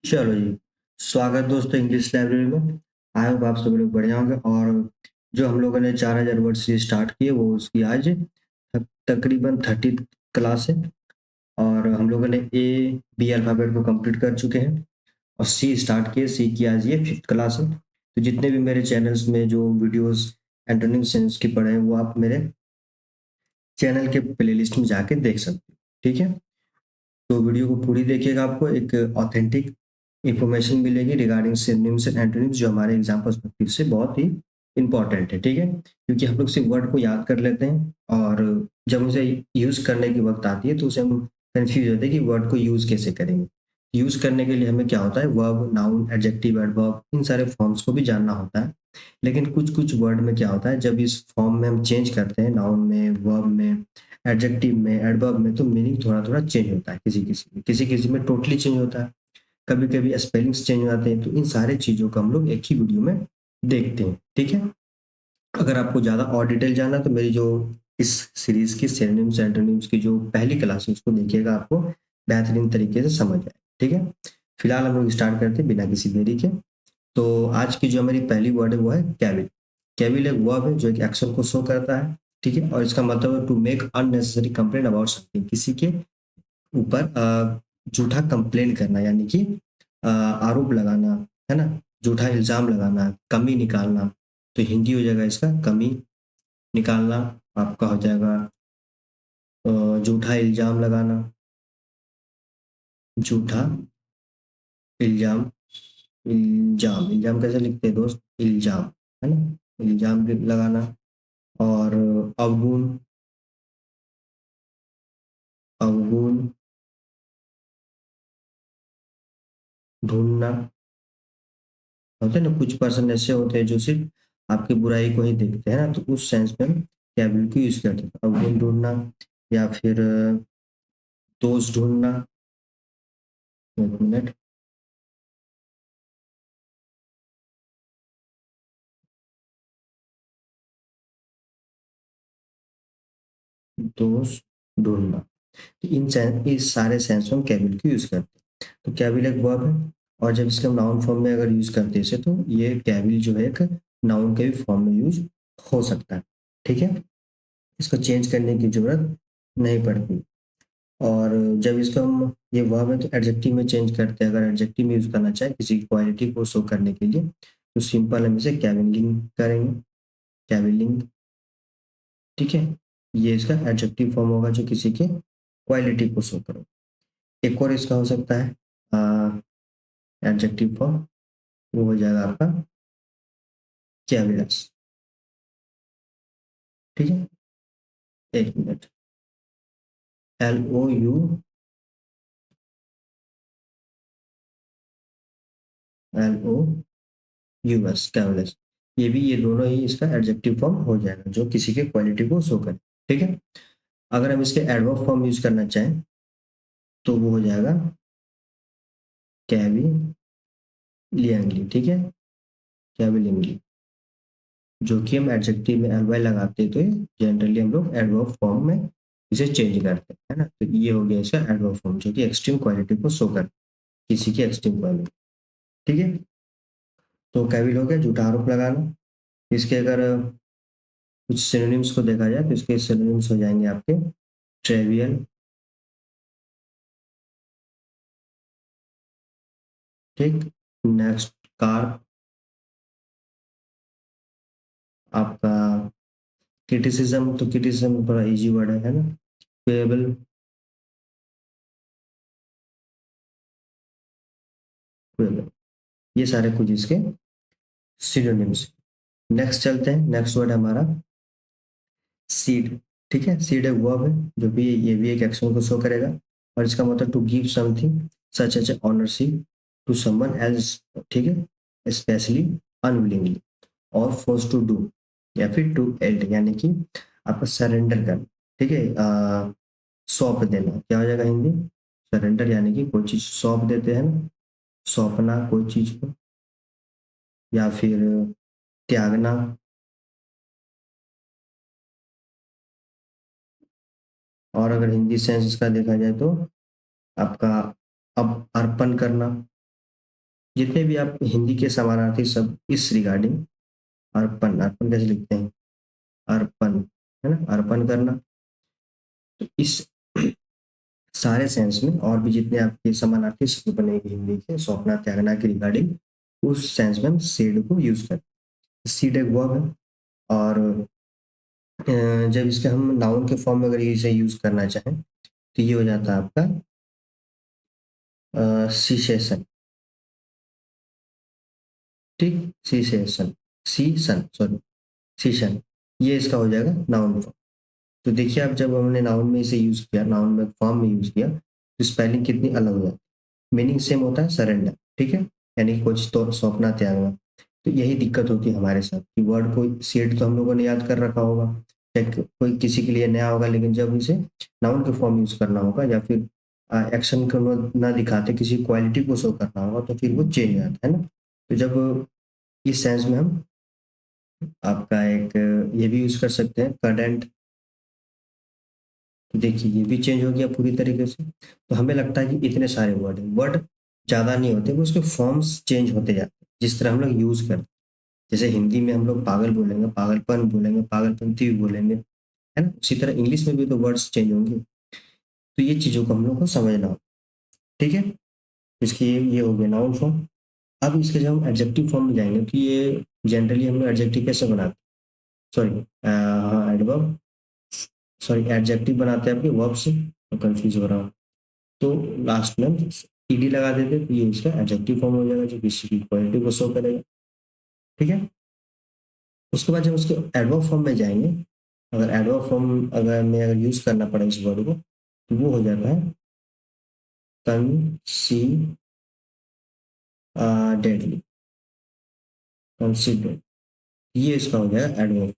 चलो जी, स्वागत दोस्तों इंग्लिश लाइब्रेरी में। आई होप आप सभी लोग बढ़िया होंगे। और जो हम लोगों ने 4000 वर्ड से स्टार्ट किए वो उसकी आज तकरीबन 30 क्लास है। और हम लोगों ने ए बी अल्फ़ाबेट को कंप्लीट कर चुके हैं और सी स्टार्ट किए। सी की आज ये 5th क्लास है। तो जितने भी मेरे चैनल्स में जो वीडियोस एंटोनिम सेंस की पढ़े हैं वो आप मेरे चैनल के प्लेलिस्ट में जाके देख सकते हो। ठीक है, तो वीडियो को पूरी देखिएगा, आपको एक ऑथेंटिक इंफॉर्मेशन मिलेगी रिगार्डिंग सिनोनिम्स एंड एंटोनिम्स जो हमारे एग्जाम पर्सपेक्टिव से बहुत ही इंपॉर्टेंट है। ठीक है, क्योंकि हम लोग सिर्फ वर्ड को याद कर लेते हैं और जब उसे यूज करने की वक्त आती है तो उसे हम कंफ्यूज होते हैं कि वर्ड को यूज कैसे करेंगे। यूज करने के लिए हमें क्या होता है, वर्ब, नाउन, एडजेक्टिव, एडवर्ब, इन सारे फॉर्म्स को भी जानना होता है। लेकिन कुछ कुछ वर्ड में क्या होता है, जब इस फॉर्म में हम चेंज करते हैं, नाउन में, वर्ब में, एडजेक्टिव में, एडवर्ब में, तो मीनिंग थोड़ा थोड़ा चेंज होता है। किसी किसी में टोटली चेंज होता है, कभी कभी स्पेलिंग्स चेंज हो जाते हैं। तो इन सारे चीजों को हम लोग एक ही वीडियो में देखते हैं। ठीक है, अगर आपको ज्यादा और डिटेल जानना है तो मेरी जो इस सीरीज की सिनोनिम्स एंटोनिम्स की जो पहली क्लास है उसको देखिएगा, आपको बेहतरीन तरीके से समझ आए। ठीक है, फिलहाल हम लोग स्टार्ट करते हैं बिना किसी देरी के। तो आज की जो हमारी पहली वर्ड है वो है कैविल। कैविल एक वर्ब है जो एक एक्शन को शो करता है। ठीक है, और इसका मतलब है to make unnecessary complaint about something, किसी के ऊपर झूठा कंप्लेन करना, यानी कि आरोप लगाना, है ना, झूठा इल्जाम लगाना, कमी निकालना। तो हिंदी हो जाएगा इसका कमी निकालना, आपका हो जाएगा झूठा इल्जाम लगाना, झूठा इल्जाम। इल्जाम इल्जाम कैसे लिखते हैं दोस्त, इल्जाम, है ना, इल्जाम भी लगाना। और अवगुण, अवगुण ढूंढना। होते हैं ना कुछ पर्सन ऐसे होते हैं जो सिर्फ आपकी बुराई को ही देखते हैं ना, तो उस सेंस में हम कैबिल को यूज करते हैं। अवगुण ढूंढना या फिर दोष ढूंढना। एक मिनट, दोष ढूंढना। तो इस सारे सेंस में हम कैबिल को यूज करते हैं। तो कैबिल एक वर्ब है और जब इसके हम नाउन फॉर्म में अगर यूज करते हैं इसे, तो ये कैबिल जो है एक नाउन के भी फॉर्म में यूज हो सकता है। ठीक है, इसको चेंज करने की जरूरत नहीं पड़ती। और जब इसको हम ये वर्ब है तो एडजेक्टिव में चेंज करते हैं। अगर एडजेक्टिव में यूज करना चाहे किसी क्वालिटी को शो करने के लिए तो सिंपल हम इसे कैविलिंग करेंगे, कैविलिंग। ठीक है, ये इसका एडजेक्टिव फॉर्म होगा जो किसी के क्वालिटी को शो करो। एक और इसका हो सकता है एडजेक्टिव फॉर्म, वो हो जाएगा आपका कैविलस। ठीक है, एक मिनट, LOULOUS, कैविलस। ये भी, ये दोनों ही इसका एडजेक्टिव फॉर्म हो जाएगा जो किसी के क्वालिटी को शो करे। ठीक है, अगर हम इसके एडवर्ब फॉर्म यूज करना चाहें तो वो हो जाएगा कैविलियंगली। ठीक है, कैविलियंगली, जो कि हम एडजेक्टिव में एल वाई लगाते हैं तो जनरली हम लोग एडवर्ब फॉर्म में इसे चेंज करते हैं, है ना। तो ये हो गया इसका एडवर्ब फॉर्म जो कि एक्सट्रीम क्वालिटी को शो करता है, किसी की एक्सट्रीम क्वालिटी। ठीक है, तो कैविल हो गया झूठा आरोप लगाना। इसके अगर कुछ सिनोनिम्स को देखा जाए तो इसके सिनोनिम्स हो जाएंगे आपके ट्रेवियल। ठीक, नेक्स्ट कार्प, आपका क्रिटिसिज्म। तो क्रिटिसिज्म बड़ा इजी वर्ड है ना। पेबल, पेबल, ये सारे कुछ इसके सिनोनिम्स। नेक्स्ट चलते हैं, नेक्स्ट वर्ड हमारा सीड। ठीक है, सीड एक वर्ब है जो भी, ये भी एक एक्शन को शो करेगा और इसका मतलब to give something such as ownership to someone else. ठीक है, स्पेशली, अनविलिंगली और फोर्स टू डू, या फिर टू एल्ट, यानी कि आपका सरेंडर करना। ठीक है, सौंप देना क्या हो जाएगा हिंदी, सरेंडर, यानी कि कोई चीज सौंप देते हैं ना, सौंपना कोई चीज को, या फिर त्यागना। और अगर हिंदी सेंस इसका देखा जाए तो आपका अब अर्पण करना, जितने भी आप हिंदी के समानार्थी सब इस रिगार्डिंग अर्पण, अर्पण कैसे लिखते हैं, अर्पण, है ना, अर्पण करना। तो इस सारे सेंस में और भी जितने आपके समानार्थी शब्द बनेंगे हिंदी के सौंपना त्यागना के रिगार्डिंग, उस सेंस में हम सेड को यूज करते हैं। सीड एक वर्ब है, और जब इसके हम नाउन के फॉर्म में अगर इसे यूज करना चाहें तो ये हो जाता है आपका सीसेशन। ठीक, सीसेशन, सीसन, सॉरी, सीशन, ये इसका हो जाएगा नाउन फॉर्म। तो देखिए आप जब हमने नाउन में इसे यूज किया, नाउन में फॉर्म में यूज किया, तो स्पेलिंग कितनी अलग हो जाती है। मीनिंग सेम होता है, सरेंडर, ठीक है, यानी कुछ तो सौंपना त्यागना। तो यही दिक्कत होती है हमारे साथ कि वर्ड को सेट तो हम लोगों ने याद कर रखा होगा, चाहे कोई किसी के लिए नया होगा, लेकिन जब इसे नाउन के फॉर्म यूज करना होगा या फिर एक्शन को ना दिखाते किसी क्वालिटी को शो करना होगा, तो फिर वो चेंज हो जाता है ना। तो जब इस सेंस में हम आपका एक ये भी यूज कर सकते हैं, करंट। तो देखिए ये भी चेंज हो गया पूरी तरीके से। तो हमें लगता है कि इतने सारे वर्ड हैं, वर्ड ज़्यादा नहीं होते, वो उसके फॉर्म्स चेंज होते जाते हैं जिस तरह हम लोग यूज करते हैं। जैसे हिंदी में हम लोग पागल बोलेंगे, पागलपन बोलेंगे, पागलपंती भी बोलेंगे, है ना, उसी तरह इंग्लिश में भी तो वर्ड्स चेंज होंगे। तो ये चीज़ों को हम लोग को समझना हो, ठीक है। इसकी ये हो गया नाउन फॉर्म। अब इसके जब हम एडजेक्टिव फॉर्म में जाएंगे तो ये जनरली हम लोग एडजेक्टिव कैसे बनाते हैं, सॉरी, हाँ, एडवर्ब, सॉरी, एडजेक्टिव बनाते हैं आपके वर्ब से, तो कंफ्यूज हो रहा हूँ। तो लास्ट में ईडी लगा देते तो ये इसका एडजेक्टिव फॉर्म हो जाएगा जो किसी की क्वालिटी को शो करेगा, ठीक है। उसके बाद जब उसके एडवर्ब फॉर्म में जाएंगे, अगर एडवर्ब फॉर्म अगर मैं अगर यूज करना पड़ा इस वर्ड को, तो वो हो जाता है कंसीडरेटली, कंसीडरेट, ये इसका हो जाएगा एडवर्ब।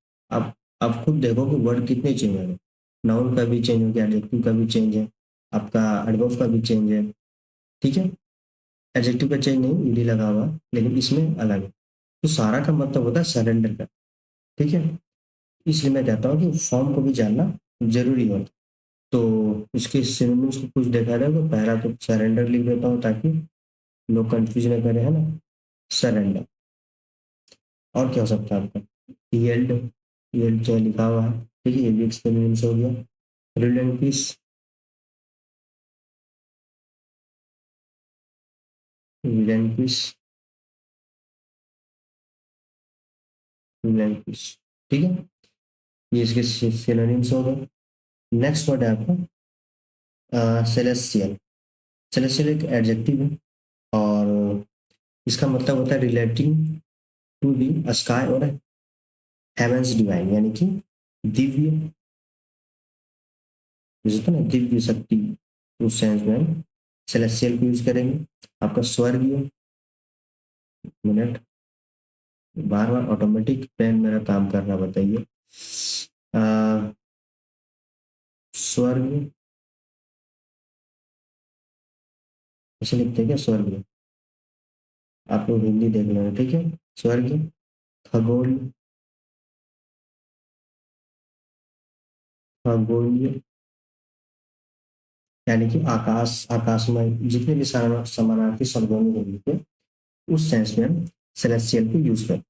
आप खुद देखो कि वर्ड कितने चेंज हो गए, नाउन का भी चेंज हो गया, एडजेक्टिव का भी चेंज है, आपका एडवर्ब का भी चेंज है, ठीक है। एडजेक्टिव का चेंज नहीं, ईडी लगा हुआ, लेकिन इसमें अलग है। तो सारा का मतलब होता है सरेंडर का, ठीक है। इसलिए मैं कहता हूँ कि फॉर्म को भी जानना जरूरी होता है। तो इसके सिनोनिम्स को कुछ देखा जाए तो पहला तो सरेंडर लिख देता हूँ ताकि लोग कंफ्यूज ना करें, है ना, सरेंडर। और क्या हो सकता है आपका, यील्ड, यील्ड जो लिखा हुआ है, ठीक है, ये भी एक सिनोनिम्स हो गया। रिलेंक्विश, रिलेंक्विश, रिलेंक्विश, ठीक है, ये इसके सिनोनिम्स हो गए। नेक्स्ट वर्ड है आपका सेलेस्टियल। सेलेस्टियल एक एडजेक्टिव है, और इसका मतलब होता है रिलेटिंग टू दी स्काई और हेवंस डिवाइन, यानी कि दिव्य, जैसे ना दिव्य शक्ति, उस सेंस में हम सेलेस्टियल को यूज करेंगे। आपका स्वर्गीय, मिनट, बार बार ऑटोमेटिक पेन मेरा काम कर रहा, बताइए, स्वर्ग, ऐसे लिखते हैं क्या, स्वर्ग, आप लोग हिंदी देख लेना, ठीक है। स्वर्ग, खगोल, खगोलीय, यानी कि आकाश, आकाशमय, जितने भी समानार्थी शब्दों में हिंदी के, उस सेंस में हम सेलेस्टियल को यूज करते हैं।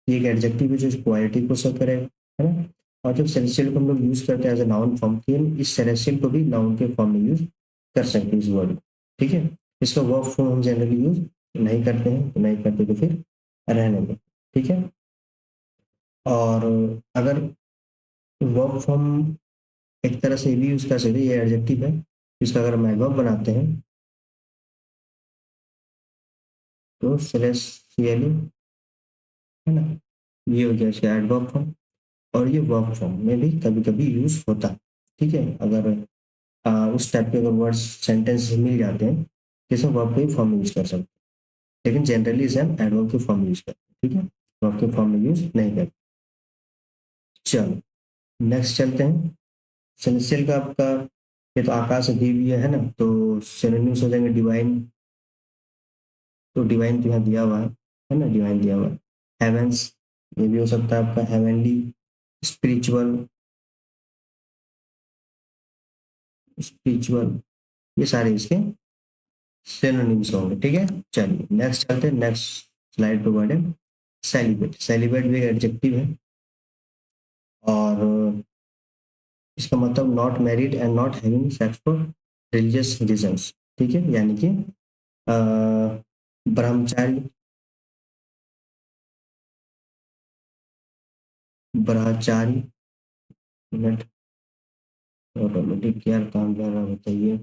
ये एक एडजेक्टिव है जो क्वालिटी को शो करेगा, है ना। और जब सेलेस्टियल को हम लोग यूज करते हैं एज ए नाउन फॉर्म, फिर इस सेलेस्टियल को भी नाउन के फॉर्म में यूज कर सकते हैं इस वर्ड को, ठीक है। इसका वर्ब फॉर्म हम जनरली यूज नहीं करते हैं, तो नहीं करते तो फिर रहने दें, ठीक है। और अगर वर्ब फॉर्म एक तरह से भी यूज कर सकते हैं, ये एडजेक्टिव है, इसका अगर हम एडवर्ब बनाते हैं तो सेलेस्टियली, है ना, ये हो गया इसका एडवर्ब फॉर्म। और ये वर्ब फॉर्म में भी कभी कभी यूज होता है, ठीक है। अगर उस टाइप के अगर वर्ड्स सेंटेंस मिल जाते हैं जैसे वर्ब के फॉर्म में यूज कर सकते हैं, लेकिन जनरली इसे हम एडवर्ब के फॉर्म में यूज करते हैं, ठीक है, वर्ब के फॉर्म में यूज नहीं करते। चलो नेक्स्ट चलते हैं। सेलेस्टियल का आपका, ये तो आकाश दिव्य है ना, तो सिनोनिम्स हो जाएंगे डिवाइन। तो डिवाइन तो यहाँ दिया हुआ है ना, डिवाइन दिया हुआ है। हेवेंस, ये भी हो सकता है आपका हेवनली, स्पिरिचुअल, स्पिरिचुअल, ये सारे इसके सिनोनिम्स होंगे। ठीक है, चलिए नेक्स्ट चलते हैं, नेक्स्ट स्लाइड पे बढ़े। सेलिब्रेट, सेलिब्रेट भी एक एडजेक्टिव है और इसका मतलब not married and not having sex for religious reasons. ठीक है, यानी कि ब्रह्मचारी, ब्रह्मचारी, मिनट, ऑटोमेटिक क्या काम कर रहा है बताइए।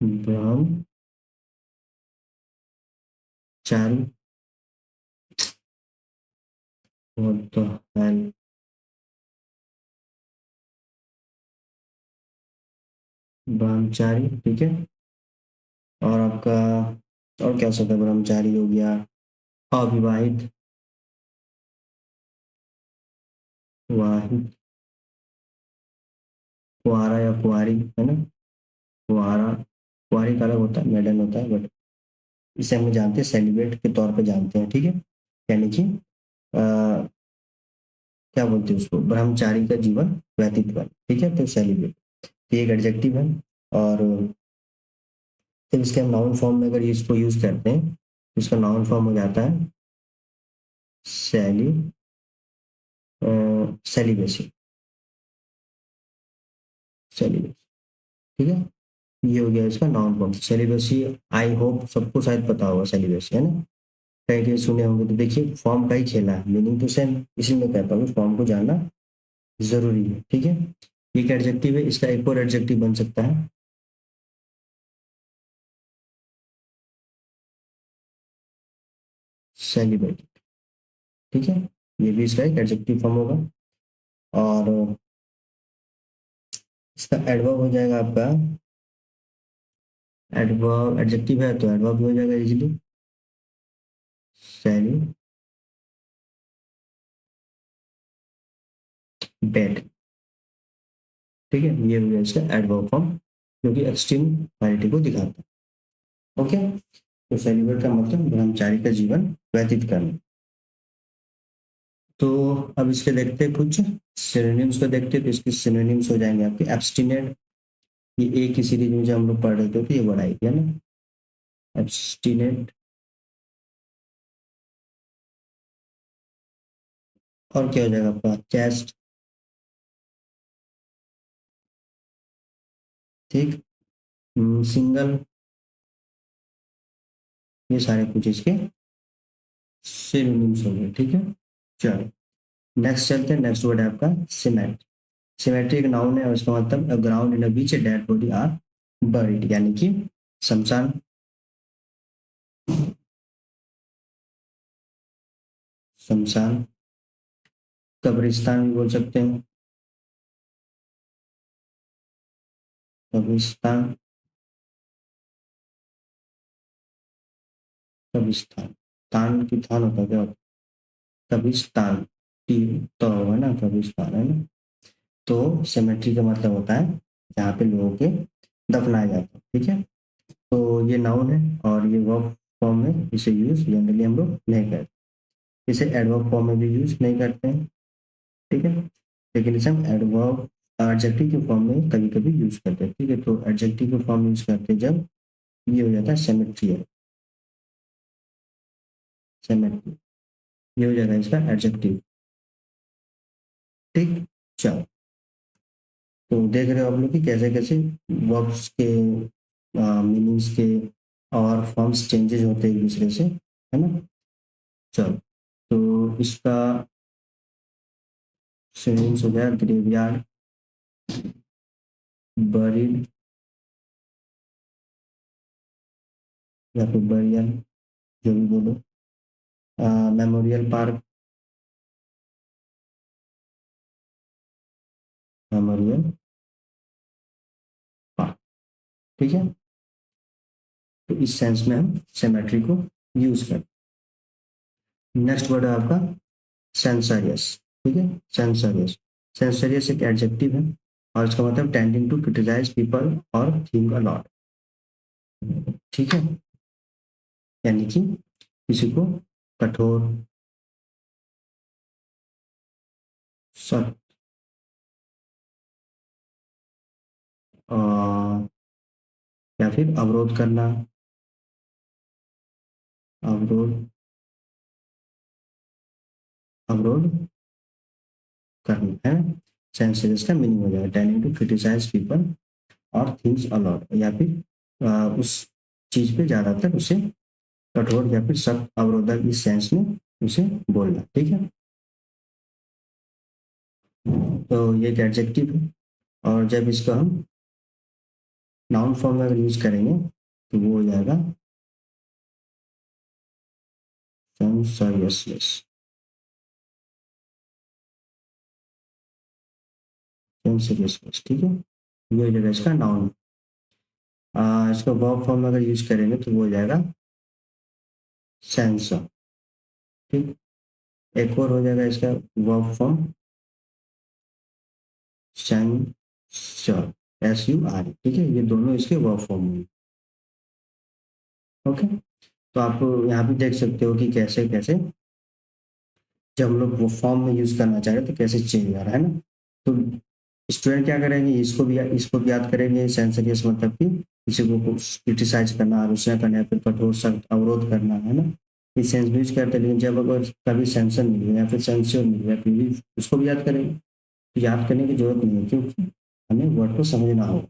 ब्रह्मचारी, व्हाट द हेल, ब्रह्मचारी। ठीक है, और आपका और क्या सकता है, ब्रह्मचारी हो गया, अविवाहित, वाहिद, कुआरा या कुआरी, है ना, कुआरा, कुआरी का अलग होता है, मेडन होता है, बट इसे हम जानते हैं सेलिब्रेट के तौर पे जानते हैं। ठीक है, यानी कि क्या बोलते हैं उसको, ब्रह्मचारी का जीवन व्यतीत कर। ठीक है, तो सेलिब्रेट ये एक एडजेक्टिव है और जब इसके हम नाउन फॉर्म में अगर इसको यूज करते हैं तो इसका नाउन फॉर्म हो जाता है सेली, सेलिब्रेसी, सेलिब्रेसी। ठीक है, ये हो गया इसका noun form celibacy. I hope सबको शायद पता होगा सेलिब्रेसी, है ना, कहीं कहीं सुने होंगे। तो देखिए फॉर्म का ही खेला है, मीनिंग तो सेम, इसीलिए मैं कहता हूँ फॉर्म को जानना जरूरी है। ठीक है, एक एडजेक्टिव है, इसका एक और एडजेक्टिव बन सकता है सेलिब्रेट। ठीक है, ये भी इसका एक एडजेक्टिव फॉर्म होगा और इसका एडवर्ब हो जाएगा आपका, एडवर्ब एडजेक्टिव है तो एडवर्ब भी हो जाएगा इजीली, सेलिब्रेट। ठीक है, ये हो गया इसका एडवर्ब फॉर्म जो कि एक्सट्रीम क्वालिटी को दिखाता है। ओके, तो सेलिब्रेट का मतलब ब्रह्मचारी का जीवन व्यतीत करना। तो अब इसके देखते हैं कुछ सिनोनिम्स को देखते हैं, तो इसके सिनोनिम्स हो जाएंगे आपके एब्स्टिनेंट। ये एक ही सीरीज में जो हम लोग पढ़ रहे थे तो ये बड़ा है ना, एब्स्टिनेंट। और क्या हो जाएगा आपका चेस्ट। ठीक, सिंगल, ये सारे कुछ इसके सिनोनिम्स हो गए। ठीक है, चलो नेक्स्ट चलते हैं। नेक्स्ट वर्ड है आपका सीमेंट। सिमेट्री एक नाउन है और इसका मतलब ground in which dead body are buried, यानी कि शमशान, शमशान, कब्रिस्तान भी बोल सकते हैं, कब्रिस्तान, कब्रिस्तान, तान की थान होता है क्या होता है? कब्रिस्तान, टी तो है ना, कब्रिस्तान है ना। तो सिमेट्री का मतलब होता है जहाँ पे लोगों के दफनाए जाते हैं। ठीक है, तो ये नाउन है और ये वर्ब फॉर्म में इसे यूज जनरली हम लोग नहीं करते, इसे एडवर्ब फॉर्म में भी यूज नहीं करते हैं। ठीक है, लेकिन इसे हम एडवर्ब एडजेक्टिव के फॉर्म में कभी कभी यूज करते हैं। ठीक है, तो एडजेक्टिव के फॉर्म यूज करते हैं जब ये हो जाता है सिमेट्रियल, सिमेट्री, ये हो जाएगा इसका एडजेक्टिव। ठीक, चलो तो देख रहे हो आप लोग कि कैसे कैसे वर्ब्स के मीनिंग्स के और फॉर्म्स चेंजेस होते हैं एक दूसरे से, है ना। चलो, तो इसका सिनोनिम्स हो गया ग्रेवयार्ड, बरीड या फिर बरियल, जो भी बोलो, मेमोरियल पार्क, मेमोरियल पार्क। ठीक है, तो इस सेंस में हम सिमेट्री को यूज करते हैं। नेक्स्ट वर्ड है आपका सेंसरियस। ठीक है, सेंसरियस, सेंसरियस एक एडजेक्टिव है और इसका मतलब टेंडिंग टू क्रिटिसाइज पीपल और थिंक अ लॉट। ठीक है, यानी कि किसी को कठोर, सख्त, या फिर अवरोध करना, अवरोध, अवरोध करना है। सेंसरियस का मीनिंग हो जाएगा टेंडिंग टू क्रिटिसाइज पीपल और थिंग्स अलॉट, या फिर उस चीज पे ज्यादातर उसे कठोर या फिर सख्त अवरोधक इस सेंस में उसे बोलना। ठीक है, तो ये एक एडजेक्टिव है। और जब इसको हम नाउन फॉर्म में अगर यूज करेंगे तो वो हो जाएगा सेंसरियसनेस, सेंसरियसनेस। ठीक है, ये हो जाएगा इसका नाउन। इसको वर्ब फॉर्म में अगर यूज करेंगे तो वो हो जाएगा सेंसर। ठीक, एक और हो जाएगा इसका वर्ब फॉर्म सेंसर, SUR। ठीक है, ये दोनों इसके वर्ब फॉर्म में। ओके, तो आप यहाँ भी देख सकते हो कि कैसे कैसे जब हम लोग वो फॉर्म में यूज करना चाह रहे हैं तो कैसे चेंज हो रहा है ना। तो स्टूडेंट क्या करेंगे, इसको भी याद करेंगे। सेंसरियस मतलब कि किसी को क्रिटिसाइज करना, आलोचना करना या फिर कठोर सख्त अवरोध करना, है ना। इस सेंस में यूज करते हैं, लेकिन जब अगर कभी सेंसर मिल गया या फिर सेंसर मिल गया तो भी उसको भी याद करेंगे। तो याद करने की जरूरत नहीं है, क्योंकि हमें वर्ड को समझना हो।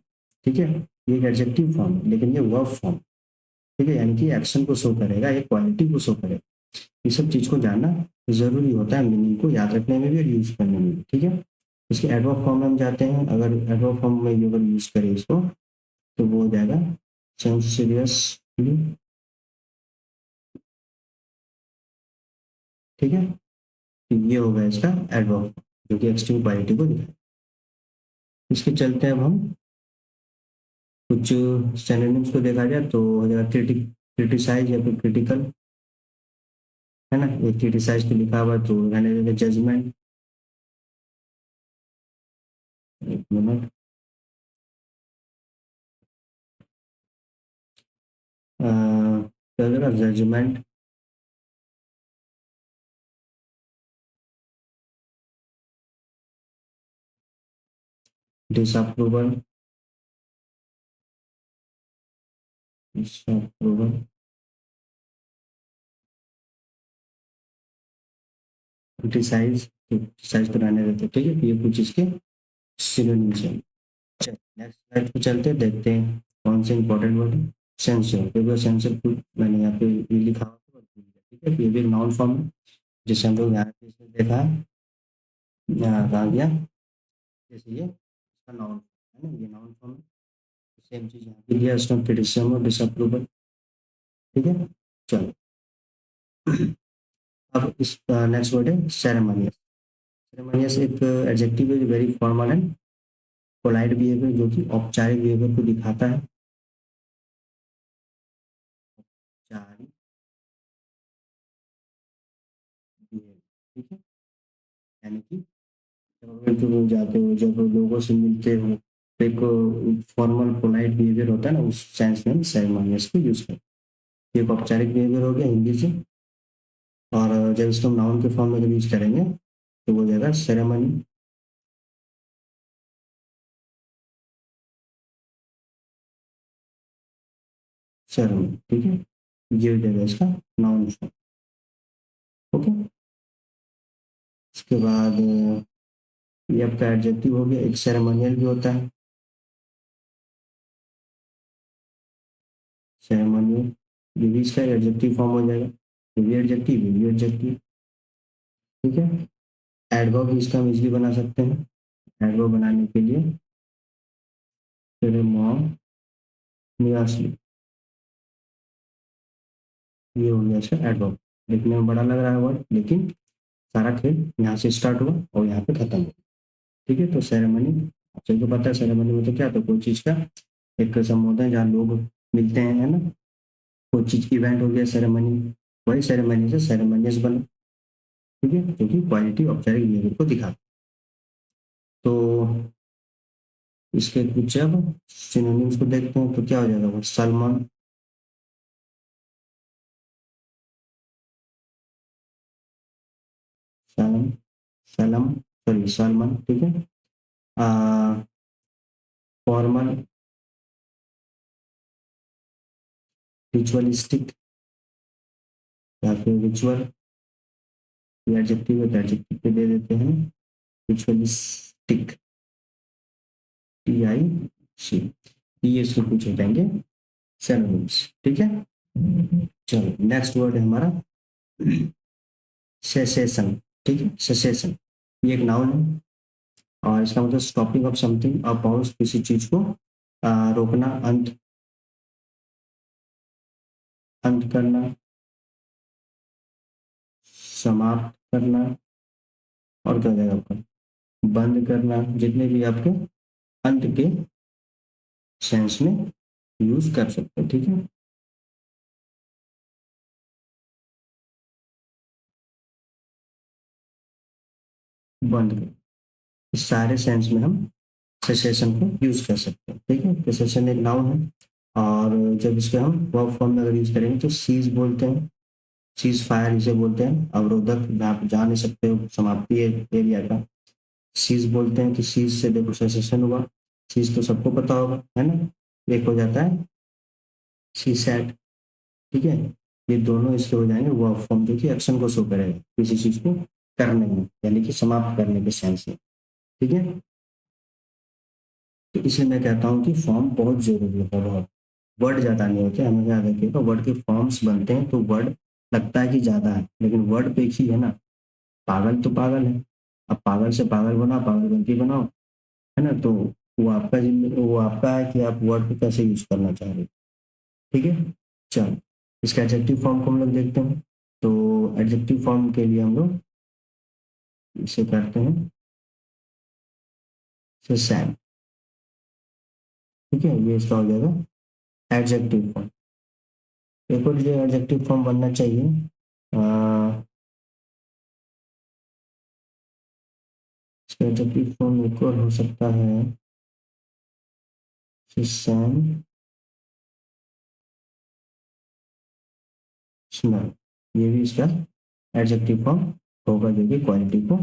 ठीक है, ये एक एडजेक्टिव फॉर्म है लेकिन ये वर्ब फॉर्म। ठीक है, यानी कि एक्शन को शो करेगा, एक क्वालिटी को शो करेगा। ये सब चीज को जानना जरूरी होता है, मीनिंग को याद रखने में भी और यूज करने में भी। ठीक है, इसके एडवर्ब फॉर्म में हम जाते हैं। अगर एडवर्ब फॉर्म में अगर यूज करें इसको तो वो हो जाएगा सेंसिलियसली। ठीक है, तो ये होगा इसका एडवर्ब जो कि एक्सट्रीम क्वालिटी को दिखाए। इसके चलते अब हम कुछ सिनोनिम्स को देखा जाए तो हो जाएगा क्रिटिसाइज या फिर क्रिटिकल, है ना। ये क्रिटिसाइज तो लिखा हुआ है तो रहने देंगे। जजमेंट, एक minute, judgement, disapproval, disapproval, criticise, criticise तो रहने देते। ठीक है, तो ये कुछ इसके सिनोनिम्स हैं। नेक्स्ट स्लाइड पे चलते हैं, देखते हैं कौन से इंपॉर्टेंट वर्ड है। सेंसर, क्योंकि सेंसर को मैंने यहाँ पे ये लिखा हुआ है। ठीक है, तो ये भी नाउन फॉर्म है जिसे हम लोग यहाँ पे इसमें देखा है। यहाँ कहा गया जैसे ये इसका नाउन है ना, ये नाउन फॉर्म है। सेम चीज यहाँ पे दिया, इसमें क्रिटिसिज्म और डिसअप्रूवल। ठीक है, चलो। अब इस नेक्स्ट वर्ड है सेरेमनियस। सेरेमनियस एक एडजेक्टिव है, very formal and polite behaviour, जो कि औपचारिक बिहेवियर को दिखाता है। औपचारिक बिहेवियर, ठीक है, यानी कि जब लोग जाते हो, जब लोगों से मिलते हो, तो एक फॉर्मल पोलाइट बिहेवियर होता है ना, उस सेंस में सेरेमनियस को यूज करते हैं। एक औपचारिक बिहेवियर हो गया हिंदी से। और जब इसको नाउन के फॉर्म में यूज करेंगे तो वो हो जाएगा सेरेमनी, सेरेमनी। ठीक है, ये हो जाएगा इसका नाउन फॉर्म। ओके, इसके बाद ये आपका एडजेक्टिव हो गया। एक सेरेमनियल भी होता है, सेरेमनियल, ये भी इसका एडजेक्टिव फॉर्म हो जाएगा। ये भी एडजेक्टिव, ये भी एडजेक्टिव। ठीक है, एडवर्ब भी इसका हम इजिली बना सकते हैं। एडवर्ब बनाने के लिए सेरेमोनियसली, ये हो गया इसका एडवर्ब। देखने में बड़ा लग रहा है वर्ड, लेकिन सारा खेल यहाँ से स्टार्ट हुआ और यहाँ पे खत्म हुआ। ठीक है, तो सेरेमनी, आप सबको पता है सेरेमनी में तो क्या, तो कोई चीज का एक संबोधन है जहाँ लोग मिलते हैं, है ना। कोई चीज इवेंट हो गया सेरेमनी, वही सेरेमनी से सेरेमनियस बना। ठीक है, जो कि क्वालिटी औपचारिक बिहेवियर को दिखाता। तो इसके कुछ अब सिनोनिम्स को देखते हैं तो क्या हो जाएगा, वो सलमान, सलम, सलम, सॉरी सलमान। ठीक है, फॉर्मल, रिचुअलिस्टिक या फिर रिचुअल, एडजेक्टिव है तो एडजेक्टिव पे दे देते हैं रिचुअलिस्टिक, TIC, ये इसको कुछ हो जाएंगे सिनोनिम्स। ठीक है, चलो नेक्स्ट वर्ड है हमारा सेसेशन। ठीक है, सेसेशन ये एक नाउन है और इसका मतलब stopping of something, a pause, किसी चीज को रोकना, अंत अंत करना, समाप्त करना, और क्या हो जाएगा आपका बंद करना, जितने भी आपके अंत के सेंस में यूज कर सकते हैं। ठीक है, बंद कर, इस सारे सेंस में हम सेसेशन को यूज कर सकते हैं। ठीक है, तो सेशन एक नाउन है और जब इसके हम वर्ब फॉर्म में अगर यूज करेंगे तो सीज बोलते हैं, सीज फायर इसे बोलते हैं, अवरोधक आप जा नहीं सकते हो, समाप्ति है एरिया का, सीज बोलते हैं। तो सीज से देखो सेसेशन हुआ, सीज तो सबको पता होगा है ना, एक हो जाता है सी सेट। ठीक है, ये दोनों इसके हो जाएंगे वर्ब फॉर्म जो कि एक्शन को शो करेगा, किसी चीज को करने में, यानी कि समाप्त करने के सेंस में। ठीक है, तो इसलिए मैं कहता हूँ कि फॉर्म बहुत जरूरी है, बहुत वर्ड ज्यादा नहीं होते, हमें याद रखिएगा वर्ड के फॉर्म्स बनते हैं तो वर्ड लगता है कि ज्यादा है लेकिन वर्ड पे एक ही है ना, पागल तो पागल है, अब पागल से पागल बनाओ, पागलपंती बनाओ, है ना, तो वो आपका है कि आप वर्ड को कैसे यूज करना चाह रहे हो। ठीक है, चलो इसका एडजेक्टिव फॉर्म को हम लोग देखते हैं। तो एडजेक्टिव फॉर्म के लिए हम लोग इसे करते हैं सैड। ठीक है, ये इसका हो जाएगा एडजेक्टिव फॉर्म। एक और जो एडजेक्टिव फॉर्म बनना चाहिए, इसका एडजेक्टिव फॉर्म एक और हो सकता है सैम स्मेल, ये भी इसका एडजेक्टिव फॉर्म होगा जो कि क्वालिटी को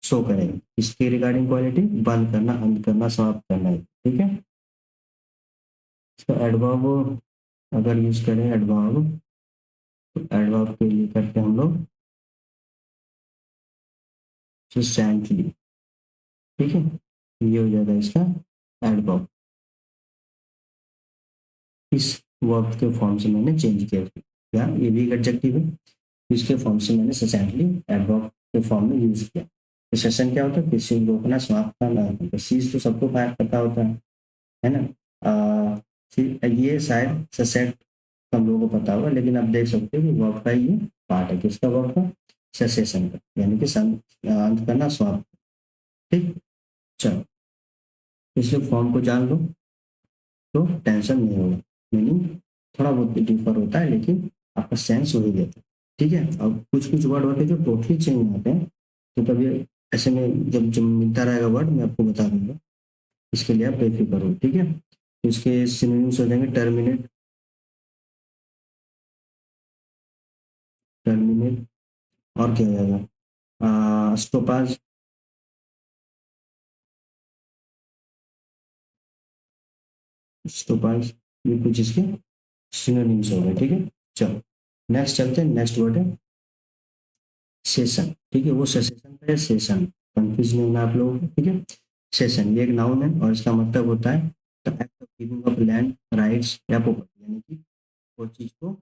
शो करेगा। इसके रिगार्डिंग क्वालिटी बंद करना, अंत करना, समाप्त करना है। ठीक है, इसका एडवर्ब अगर यूज करें एडवर्ब, तो एडवर्ब के लिए करते हैं हम लोग रिसेंटली। ठीक है, ये हो जाएगा इसका एडवर्ब, इस वर्ब के फॉर्म से मैंने चेंज किया या ये भी एक एडजेक्टिव है, इसके फॉर्म से मैंने रिसेंटली एडवर्ब के फॉर्म में यूज किया। रिसेशन क्या होता है, किसी को रोकना, समाप्त करना, तो सीज तो सबको पता होता है ना। ये शायद ससेट हम लोगों को पता होगा, लेकिन आप देख सकते हो कि वर्ब का ये पार्ट है, किसका वर्ब का, सेसेशन का, यानी कि अंत करना, समाप्त। ठीक, चलो इसलिए फॉर्म को जान लो तो टेंशन नहीं होगा, मीनिंग थोड़ा बहुत डिफर होता है लेकिन आपका सेंस वही देता है। ठीक है, अब कुछ कुछ वर्ड होते हैं जो टोटली चेंज होते हैं, तो कभी ऐसे में जब जब मिलता रहेगा वर्ड मैं आपको बता दूंगा, इसके लिए आप बेफिक्र हो। ठीक है, तो इसके सिनोनिम्स हो जाएंगे टर्मिनेट, टर्मिनेट, और क्या हो जाएगा स्टोपाज, स्टोपाज, ये कुछ इसके सिनोनिम्स हो गए। ठीक है, चलो नेक्स्ट चलते हैं, नेक्स्ट वर्ड है सेशन। ठीक है, वो सेशन है सेशन, कंफ्यूज नहीं होना आप लोगों को। ठीक है, सेशन ये एक नाउन है और इसका मतलब होता है the act of giving of land rights या प्रॉपर्टी, यानी कि वो चीज को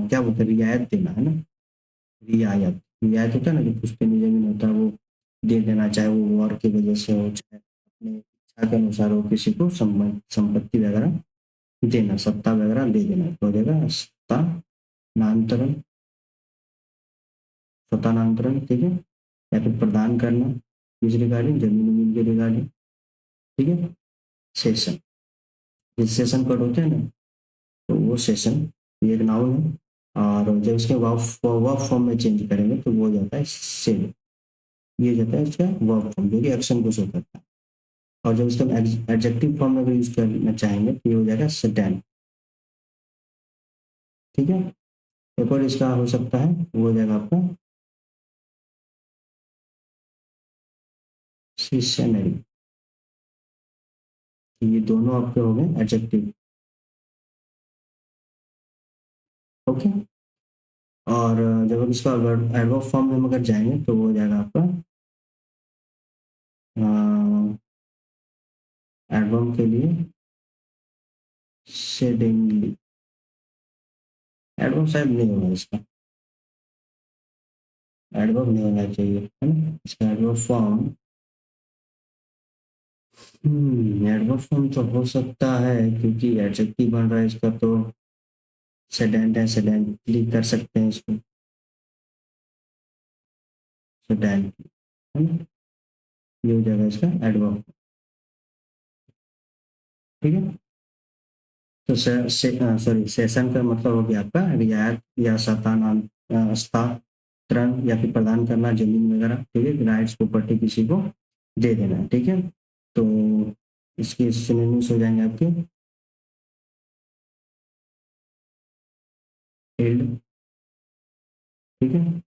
क्या बोलते हैं, रियायत देना है ना, रियायत, रियायत होता है ना, जो पुश्तैनी जमीन होता है वो दे देना, चाहे वो वॉर की वजह से हो, चाहे अपने इच्छा के अनुसार हो, किसी को संपत्ति वगैरह देना, सत्ता वगैरह दे देना, तो हो जाएगा सत्ता नामकरण, स्वतानांतरण। ठीक है, या फिर प्रदान करना किस रिगार्डिंग, जमीन उमीन के रिगार्डिंग। ठीक है, सेशन, जिस सेशन कट होते हैं ना, तो वो सेशन ये एक नाउन है और जब इसके वर्ब फॉर्म में चेंज करेंगे तो वो हो जाता है सेड, ये हो जाता है इसका वर्ब फॉर्म जो कि एक्शन को शो करता है। और जब इसका एडजेक्टिव फॉर्म में अगर यूज करना चाहेंगे तो ये हो जाएगा सटैन। ठीक है, एक और इसका हो सकता है वो हो जाएगा आपका सीशनरी, ये दोनों आपके हो गए एडजेक्टिव। ओके। और जब हम इसका एडवर्ब फॉर्म में हम अगर जाएंगे तो वो हो जाएगा आपका एडवर्ब के लिए शेडिंगली। एडवर्ब शायद नहीं होगा इसका, एडवर्ब नहीं होना चाहिए, है ना। इसका एडवर्ब फॉर्म एडवर्ब फॉर्म तो हो सकता है क्योंकि एडजेक्टिव बन रहा है इसका, तो सेडेंट है, सेडेंटली कर सकते हैं इसको, सेडेंटली, है ना। ये हो जाएगा इसका एडवर्ब। ठीक है। तो सॉरी, सेशन का मतलब हो गया आपका रियायत या हस्तांतरण या फिर प्रदान करना जमीन वगैरह, ठीक है, राइट्स प्रॉपर्टी किसी को दे देना, ठीक है। तो इसके सिनोनिम्स हो जाएंगे आपके हेल्ड, ठीक है।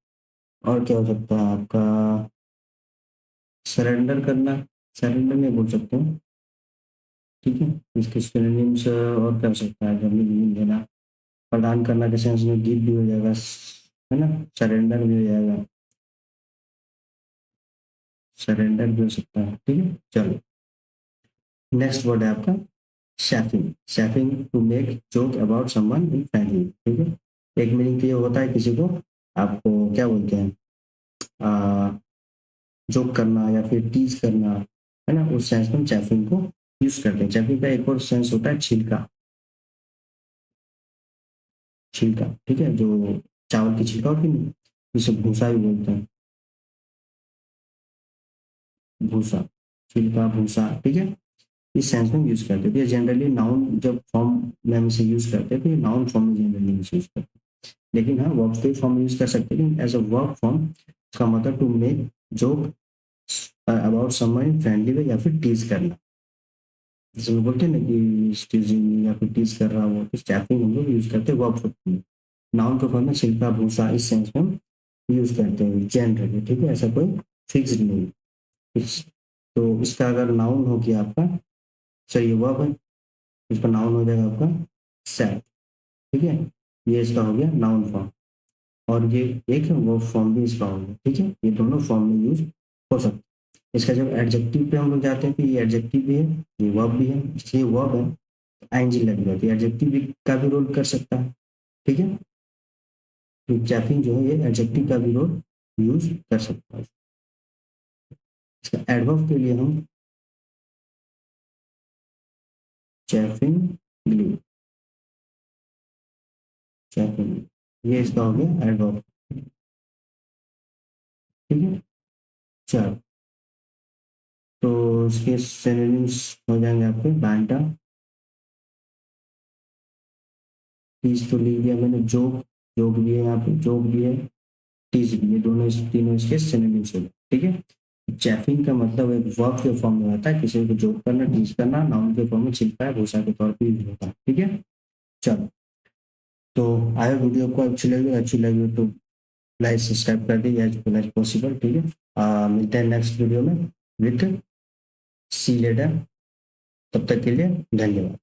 और क्या हो सकता है आपका सरेंडर करना, सरेंडर नहीं बोल सकते हैं, ठीक है। इसके सिनोनिम्स और क्या हो सकता है, जमीन जमीन देना, प्रदान करना के सेंस में गिव भी हो जाएगा, है ना, सरेंडर भी हो जाएगा, सरेंडर भी हो सकता है, ठीक है। चलो नेक्स्ट वर्ड है आपका chaffing. Chaffing to make joke about someone in friendly, ठीक है। एक मीनिंग तो ये होता है किसी को आपको क्या बोलते हैं, जोक करना या फिर टीज करना, है ना, उस सेंस में चैफिंग को यूज करते हैं। चैफिंग का एक और सेंस होता है छिलका, छिलका, ठीक है, जो चावल की छिलका होती है, जिसे भूसा भी बोलते हैं, भूसा, छिलका भूसा, ठीक है। इस सेंस में यूज करते थे जनरली, नाउन जब फॉर्म में हम इसे यूज करते थे, नाउन फॉर्म में जनरली यूज करते हैं। लेकिन हाँ वर्ब के फॉर्म में यूज कर सकते हैं, लेकिन एज अ वर्ब फॉर्म इसका मतलब to make joke about someone friendly way या फिर टीज करना, जैसे वो बोलते हैं ना कि टीजिंग या फिर टीज कर रहा हो, तो स्टैफिंग हम लोग यूज करते हैं वर्ब फॉर्म में। नाउन के फॉर्म में छिलका भूसा इस सेंस में हम यूज करते हैं जनरली, ठीक है, ऐसा कोई फिक्स्ड नहीं। तो इसका अगर नाउन हो गया आपका, सही वर्ब है, इसका नाउन हो जाएगा आपका सैड, ठीक है। ये इसका हो गया नाउन फॉर्म, और ये एक वर्ब फॉर्म भी इसका हो गया, ठीक है। ये दोनों फॉर्म में यूज हो सकता है। इसका जब एडजेक्टिव पे हम लोग जाते हैं तो ये एडजेक्टिव भी है, ये वर्ब भी है, इसलिए वर्ब है आईएनजी लग जाती है, एडजेक्टिव भी का भी रोल कर सकता है, ठीक है। तो चैफिंग जो है ये एडजेक्टिव का भी रोल यूज कर सकता है। इसका एडवर्ब के लिए हम चैफिंग ग्ली, चैफिंग, ये इसका हो गया एडवर्ब, ठीक है। चलो तो इसके सिनोनिम्स हो जाएंगे आपके बैंटा, टीज तो लिख दिया मैंने, जोक, जोक भी है यहाँ पे, जोक भी है, टीज भी है, दोनों इस तीनों इसके सिनोनिम्स हो गए, ठीक है। चैफिंग का मतलब एक वर्ब के फॉर्म में होता है, किसी को जोक करना, टीज करना, नाउन के फॉर्म में छिलका है भूसा के तौर पर यूज होता है, ठीक है। चलो तो आई वीडियो को अच्छी लगी तो लाइक सब्सक्राइब कर दी एज वेल एज पॉसिबल, ठीक है। मिलते हैं नेक्स्ट वीडियो में विथ सी लेटर, तब तक के लिए धन्यवाद।